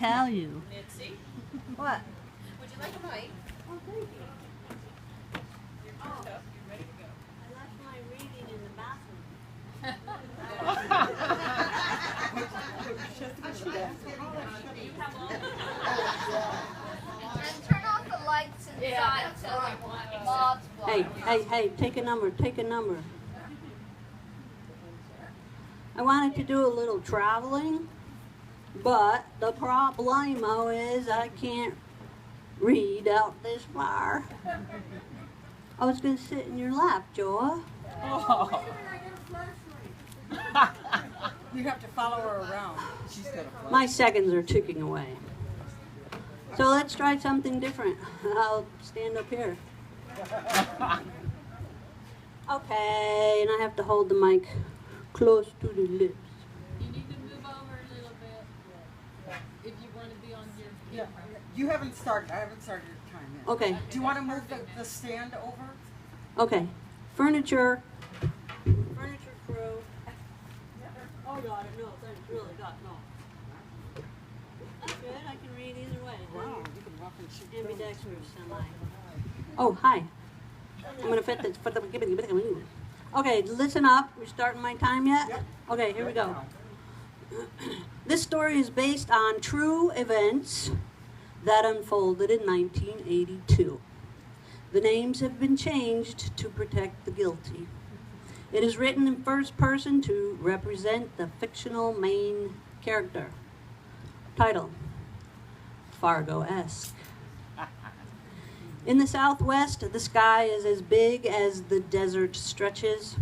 tell you. Mitzi, What? would you like a mic? Oh, thank you. Your stuff, you're ready to go. I left my reading in the bathroom. And turn off the lights inside so Bob's Hey, blind. hey, take a number, take a number. I wanted to do a little traveling, but the problemo is I can't read out this far. I was going to sit in your lap, Joa. Oh. You have to follow her around. She's got a flash. My seconds are ticking away. So let's try something different. I'll stand up here. Okay, and I have to hold the mic close to the lips. You need to move over a little bit if you want to be on your Yeah. You haven't started. I haven't started your time yet. Okay, Do you want to move the stand over? okay. Furniture. Furniture crew. Oh, God, no, thanks, really, God, no. That's good, I can read either way. Wow, you can rough and shoot. Ambidextrous, semi. Oh, hi. I'm going to fit this. Okay, listen up. We're starting my time yet? Yep. Okay, here we go. This story is based on true events that unfolded in 1982. The names have been changed to protect the guilty. It is written in first person to represent the fictional main character. Title: Fargoesque. In the Southwest, the sky is as big as the desert stretches.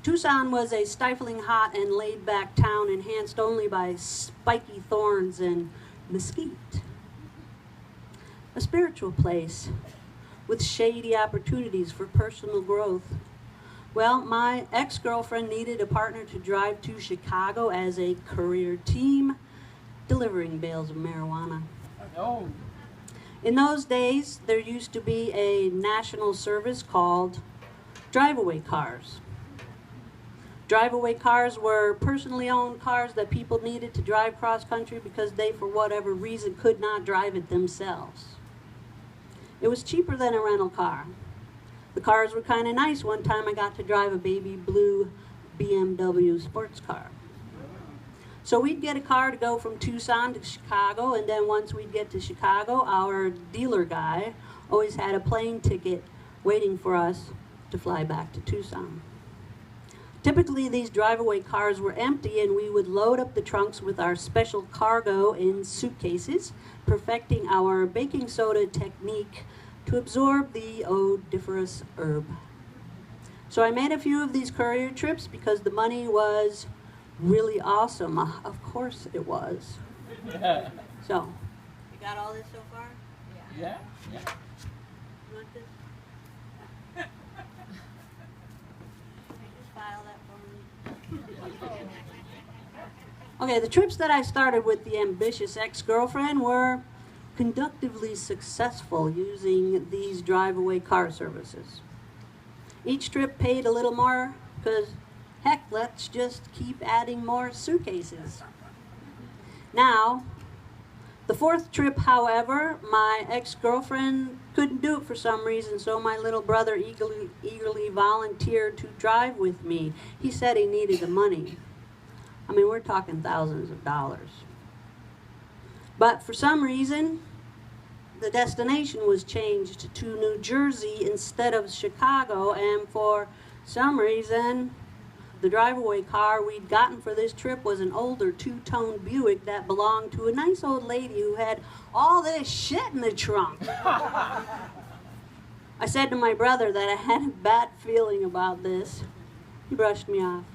Tucson was a stifling hot and laid-back town enhanced only by spiky thorns and mesquite. A spiritual place with shady opportunities for personal growth. Well, my ex-girlfriend needed a partner to drive to Chicago as a career team, delivering bales of marijuana. Oh. In those days, there used to be a national service called drive-away cars. Drive-away cars were personally owned cars that people needed to drive cross-country because they, for whatever reason, could not drive it themselves. It was cheaper than a rental car. The cars were kind of nice. One time I got to drive a baby blue BMW sports car. So we'd get a car to go from Tucson to Chicago, and then once we'd get to Chicago, our dealer guy always had a plane ticket waiting for us to fly back to Tucson. Typically, these drive-away cars were empty, and we would load up the trunks with our special cargo in suitcases, perfecting our baking soda technique to absorb the odoriferous herb. So I made a few of these courier trips because the money was really awesome. Of course it was. Yeah. So, you got all this so far? Yeah. You want this? Just file that for me. Okay, the trips that I started with the ambitious ex-girlfriend were conductively successful using these drive-away car services. Each trip paid a little more because, heck, let's just keep adding more suitcases. Now, the fourth trip, however, my ex-girlfriend couldn't do it for some reason, so my little brother eagerly volunteered to drive with me. He said he needed the money. I mean, we're talking thousands of dollars. But for some reason, the destination was changed to New Jersey instead of Chicago, and for some reason, the drive-away car we'd gotten for this trip was an older two-tone Buick that belonged to a nice old lady who had all this shit in the trunk. I said to my brother that I had a bad feeling about this. He brushed me off.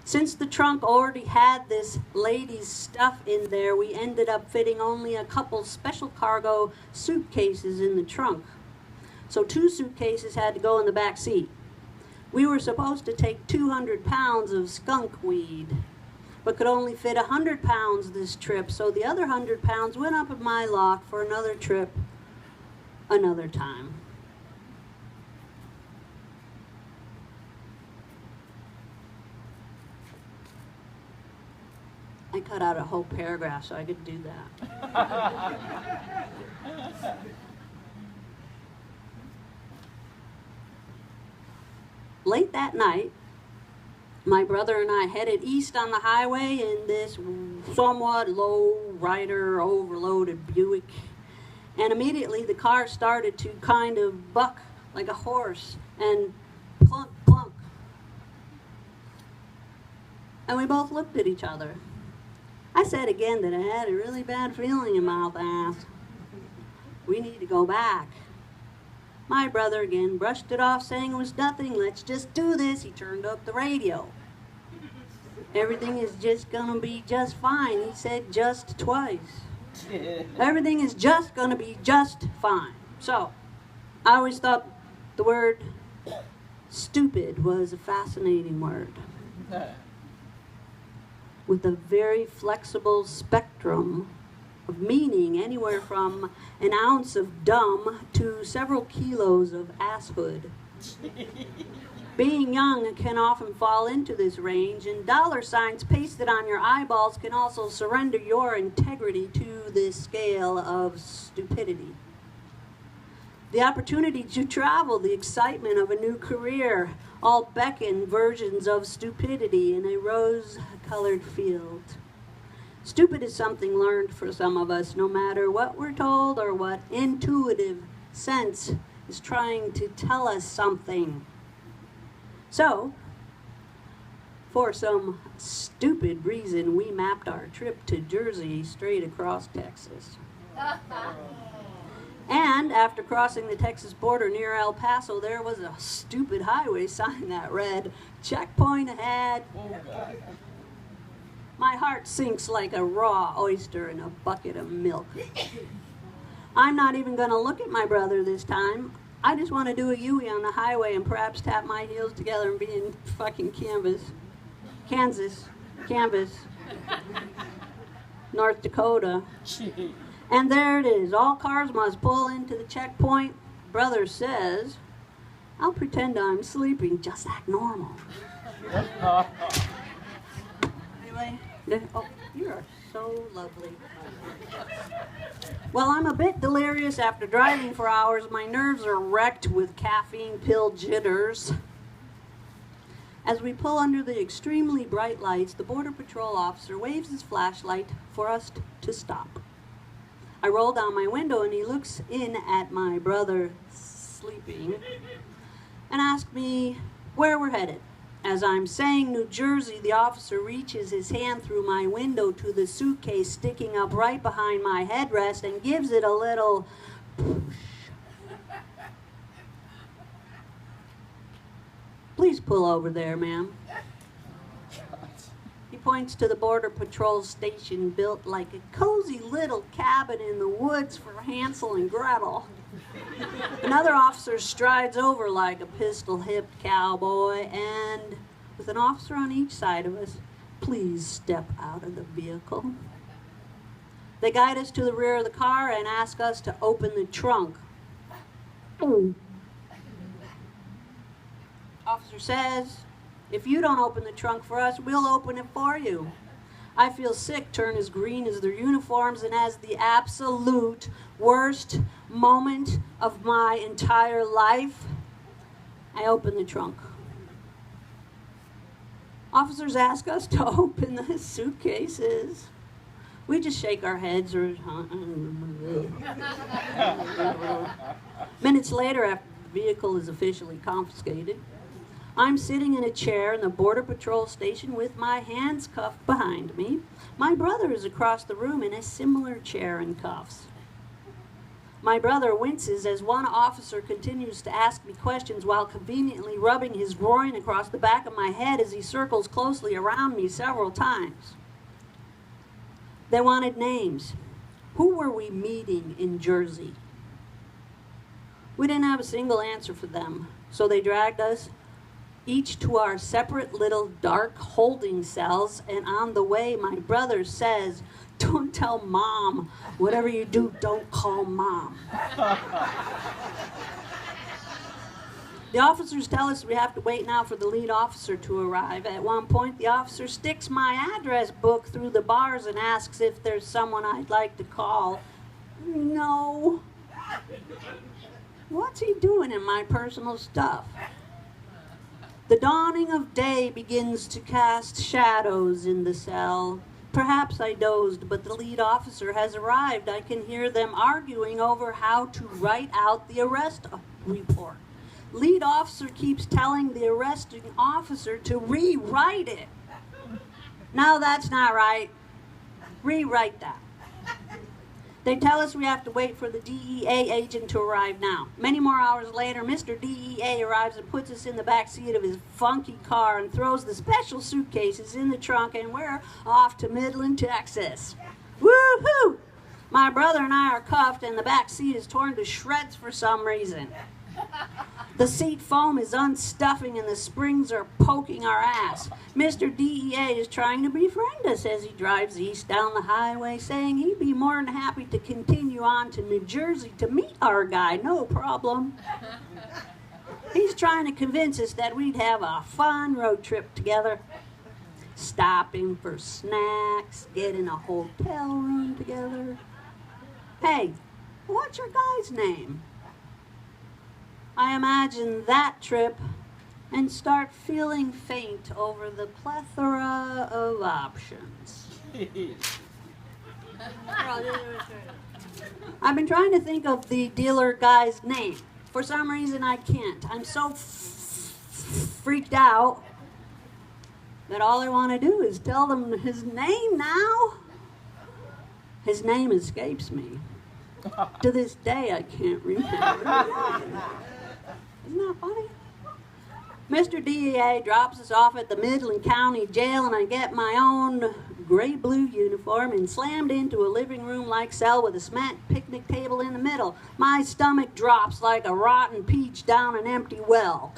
Since the trunk already had this lady's stuff in there, we ended up fitting only a couple special cargo suitcases in the trunk. So 2 suitcases had to go in the back seat. We were supposed to take 200 pounds of skunk weed, but could only fit 100 pounds this trip, so the other 100 pounds went up in my lock for another trip, another time. I cut out a whole paragraph so I could do that. Late that night, my brother and I headed east on the highway in this somewhat low-rider, overloaded Buick. And immediately the car started to kind of buck like a horse and clunk, clunk. And we both looked at each other. I said again that I had a really bad feeling in my ass. We need to go back. My brother again brushed it off, saying it was nothing. Let's just do this. He turned up the radio. Everything is just gonna be just fine. He said just twice. Everything is just gonna be just fine. So, I always thought the word stupid was a fascinating word, with a very flexible spectrum of meaning, anywhere from an ounce of dumb to several kilos of asshood. Being young can often fall into this range, and dollar signs pasted on your eyeballs can also surrender your integrity to this scale of stupidity. The opportunity to travel, the excitement of a new career, all beckon versions of stupidity in a rose-colored field. Stupid is something learned for some of us, no matter what we're told or what intuitive sense is trying to tell us something. So, for some stupid reason, we mapped our trip to Jersey straight across Texas. And after crossing the Texas border near El Paso, there was a stupid highway sign that read, "Checkpoint ahead." My heart sinks like a raw oyster in a bucket of milk. I'm not even going to look at my brother this time. I just want to do a U-ey on the highway and perhaps tap my heels together and be in fucking Kansas, North Dakota. And there it is. All cars must pull into the checkpoint. Brother says, I'll pretend I'm sleeping, just act normal. Anyway, oh, you are so lovely. Well, I'm a bit delirious after driving for hours. My nerves are wrecked with caffeine pill jitters. As we pull under the extremely bright lights, the Border Patrol officer waves his flashlight for us to stop. I roll down my window and he looks in at my brother sleeping and asks me where we're headed. As I'm saying New Jersey, the officer reaches his hand through my window to the suitcase sticking up right behind my headrest and gives it a little push. Please pull over there, ma'am. He points to the Border Patrol station built like a cozy little cabin in the woods for Hansel and Gretel. Another officer strides over like a pistol-hipped cowboy, and with an officer on each side of us, please step out of the vehicle. They guide us to the rear of the car and ask us to open the trunk. Officer says, if you don't open the trunk for us, we'll open it for you. I feel sick, turn as green as their uniforms, and as the absolute worst moment of my entire life, I open the trunk. Officers ask us to open the suitcases. We just shake our heads. Minutes later, after the vehicle is officially confiscated, I'm sitting in a chair in the Border Patrol station with my hands cuffed behind me. My brother is across the room in a similar chair and cuffs. My brother winces as one officer continues to ask me questions while conveniently rubbing his groin across the back of my head as he circles closely around me several times. They wanted names. Who were we meeting in Jersey? We didn't have a single answer for them, so they dragged us each to our separate little dark holding cells, and on the way, my brother says, don't tell Mom. Whatever you do, don't call Mom. The officers tell us we have to wait now for the lead officer to arrive. At one point, the officer sticks my address book through the bars and asks if there's someone I'd like to call. No. What's he doing in my personal stuff? The dawning of day begins to cast shadows in the cell. Perhaps I dozed, but the lead officer has arrived. I can hear them arguing over how to write out the arrest report. Lead officer keeps telling the arresting officer to rewrite it. No, that's not right. Rewrite that. They tell us we have to wait for the DEA agent to arrive now. Many more hours later, Mr. DEA arrives and puts us in the back seat of his funky car and throws the special suitcases in the trunk, and we're off to Midland, Texas. Woo-hoo! My brother and I are cuffed, and the back seat is torn to shreds for some reason. The seat foam is unstuffing and the springs are poking our ass. Mr. DEA is trying to befriend us as he drives east down the highway, saying he'd be more than happy to continue on to New Jersey to meet our guy, no problem. He's trying to convince us that we'd have a fun road trip together. Stopping for snacks, getting a hotel room together. Hey, what's your guy's name? I imagine that trip and start feeling faint over the plethora of options. I've been trying to think of the dealer guy's name. For some reason I can't. I'm so freaked out that all I want to do is tell them his name now. His name escapes me. To this day I can't remember. Isn't that funny? Mr. DEA drops us off at the Midland County Jail, and I get my own gray-blue uniform and slammed into a living room-like cell with a cement picnic table in the middle. My stomach drops like a rotten peach down an empty well.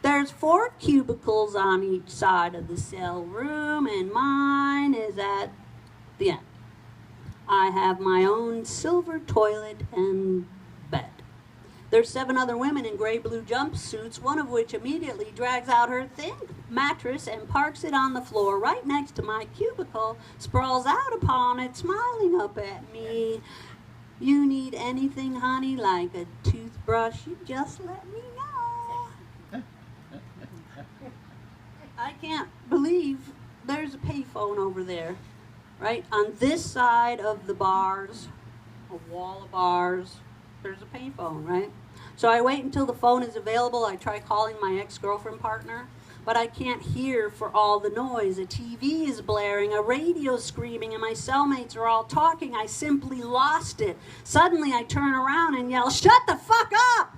There's 4 cubicles on each side of the cell room, and mine is at the end. I have my own silver toilet and bed. There's 7 other women in gray-blue jumpsuits, one of which immediately drags out her thin mattress and parks it on the floor right next to my cubicle, sprawls out upon it, smiling up at me. You need anything, honey, like a toothbrush, you just let me know. I can't believe there's a payphone over there, right? On this side of the bars, a wall of bars, there's a payphone, right? So I wait until the phone is available. I try calling my ex-girlfriend partner, but I can't hear for all the noise. A TV is blaring, a radio screaming, and my cellmates are all talking. I simply lost it. Suddenly I turn around and yell, "Shut the fuck up!"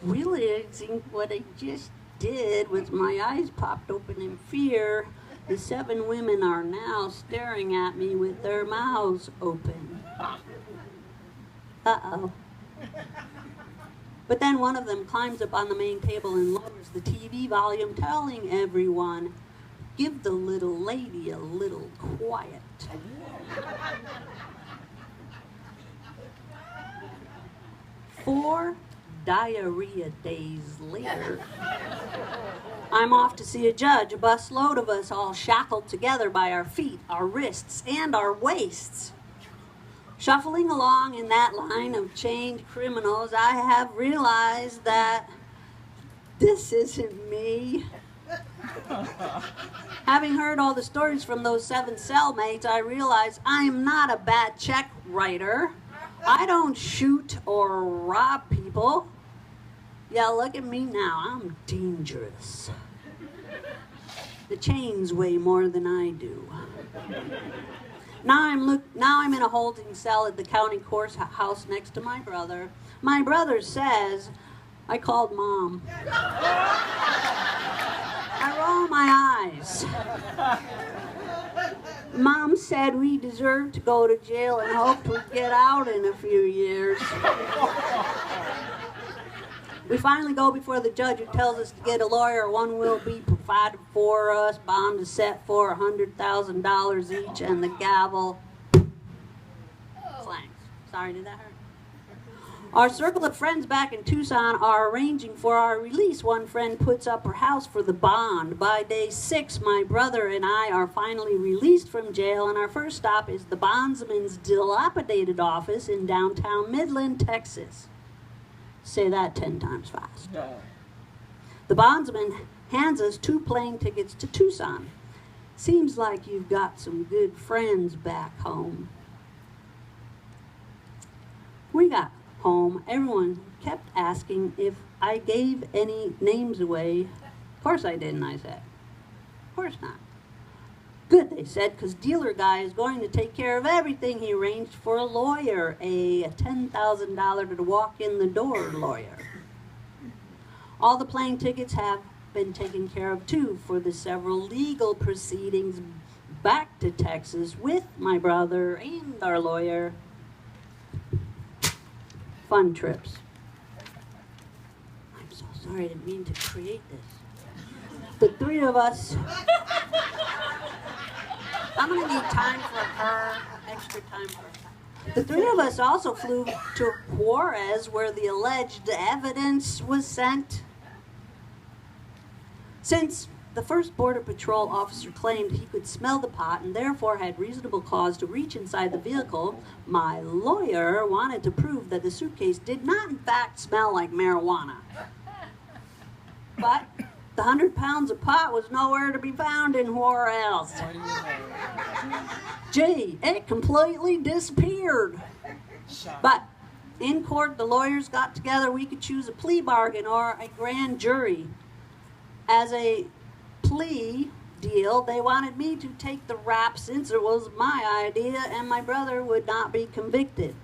Realizing what I just did with my eyes popped open in fear, the 7 women are now staring at me with their mouths open. Uh-oh. But then one of them climbs up on the main table and lowers the TV volume, telling everyone, "Give the little lady a little quiet." Four diarrhea days later, I'm off to see a judge, a busload of us all shackled together by our feet, our wrists, and our waists. Shuffling along in that line of chained criminals, I have realized that this isn't me. Having heard all the stories from those 7 cellmates, I realize I am not a bad check writer. I don't shoot or rob people. Yeah, look at me now. I'm dangerous. The chains weigh more than I do. Now I'm in a holding cell at the county courthouse next to my brother. My brother says, I called Mom. I roll my eyes. Mom said we deserve to go to jail and hoped we'd get out in a few years. We finally go before the judge, who tells us to get a lawyer. One will be provided for us, bond is set for $100,000 each, and the gavel clanks. Sorry, did that hurt? Our circle of friends back in Tucson are arranging for our release. One friend puts up her house for the bond. By day 6, my brother and I are finally released from jail, and our first stop is the bondsman's dilapidated office in downtown Midland, Texas. Say that 10 times fast. The bondsman hands us 2 plane tickets to Tucson. Seems like you've got some good friends back home. We got home. Everyone kept asking if I gave any names away. Of course I didn't, I said. Of course not. Good, they said, because dealer guy is going to take care of everything. He arranged for a lawyer, a $10,000 to walk in the door lawyer. All the plane tickets have been taken care of too for the several legal proceedings back to Texas with my brother and our lawyer. Fun trips. I'm so sorry, I didn't mean to create this. The 3 of us, I'm going to need time for her, extra time for her. The 3 of us also flew to Juarez, where the alleged evidence was sent. Since the first Border Patrol officer claimed he could smell the pot and therefore had reasonable cause to reach inside the vehicle, my lawyer wanted to prove that the suitcase did not in fact smell like marijuana. But the 100 pounds of pot was nowhere to be found in Juarez. Gee, it completely disappeared. But in court, the lawyers got together. We could choose a plea bargain or a grand jury. As a plea deal, they wanted me to take the rap since it was my idea and my brother would not be convicted.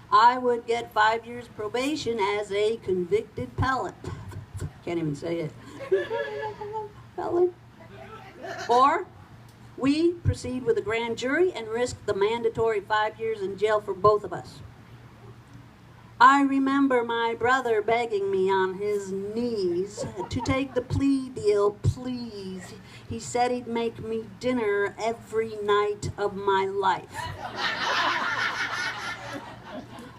I would get 5 years probation as a convicted pellet. Can't even say it. Pellet. Or we proceed with a grand jury and risk the mandatory 5 years in jail for both of us. I remember my brother begging me on his knees to take the plea deal, please. He said he'd make me dinner every night of my life.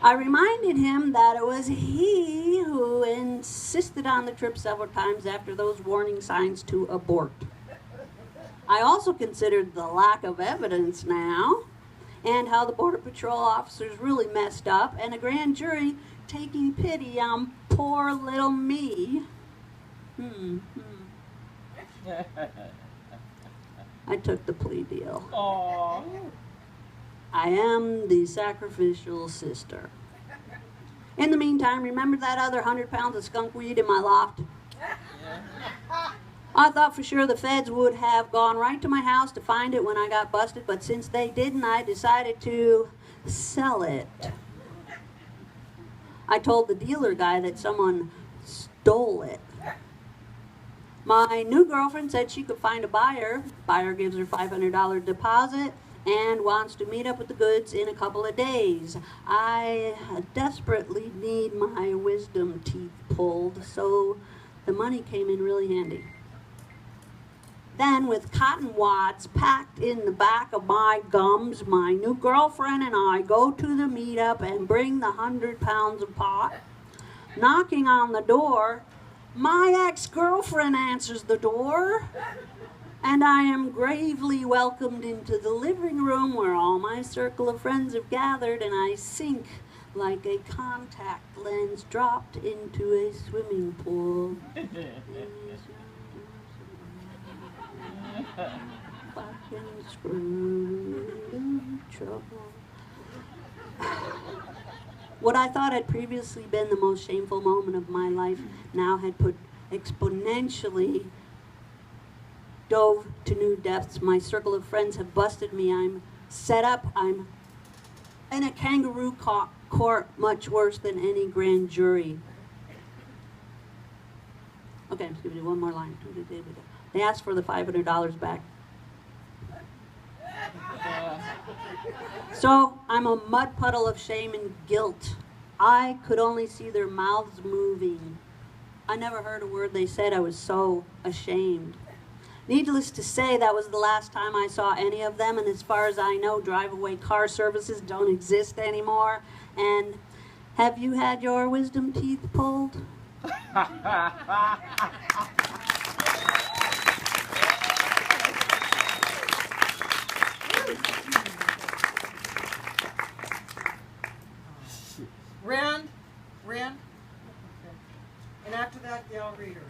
I reminded him that it was he who insisted on the trip several times after those warning signs to abort. I also considered the lack of evidence now, and how the Border Patrol officers really messed up, and a grand jury taking pity on poor little me. I took the plea deal. Aww. I am the sacrificial sister. In the meantime, remember that other 100 pounds of skunk weed in my loft? I thought for sure the feds would have gone right to my house to find it when I got busted, but since they didn't, I decided to sell it. I told the dealer guy that someone stole it. My new girlfriend said she could find a buyer. Buyer gives her $500 deposit and wants to meet up with the goods in a couple of days. I desperately need my wisdom teeth pulled, so the money came in really handy. Then, with cotton wads packed in the back of my gums, my new girlfriend and I go to the meetup and bring the 100 pounds of pot. Knocking on the door, my ex-girlfriend answers the door, and I am gravely welcomed into the living room where all my circle of friends have gathered, and I sink like a contact lens dropped into a swimming pool. Fucking screwed trouble. What I thought had previously been the most shameful moment of my life now had put exponentially dove to new depths. My circle of friends have busted me. I'm set up. I'm in a kangaroo court, much worse than any grand jury. Okay, I'm just giving you one more line. They asked for the $500 back. So I'm a mud puddle of shame and guilt. I could only see their mouths moving. I never heard a word they said. I was so ashamed. Needless to say, that was the last time I saw any of them, and as far as I know, drive-away car services don't exist anymore. And Have you had your wisdom teeth pulled? Rand. And after that, the reader.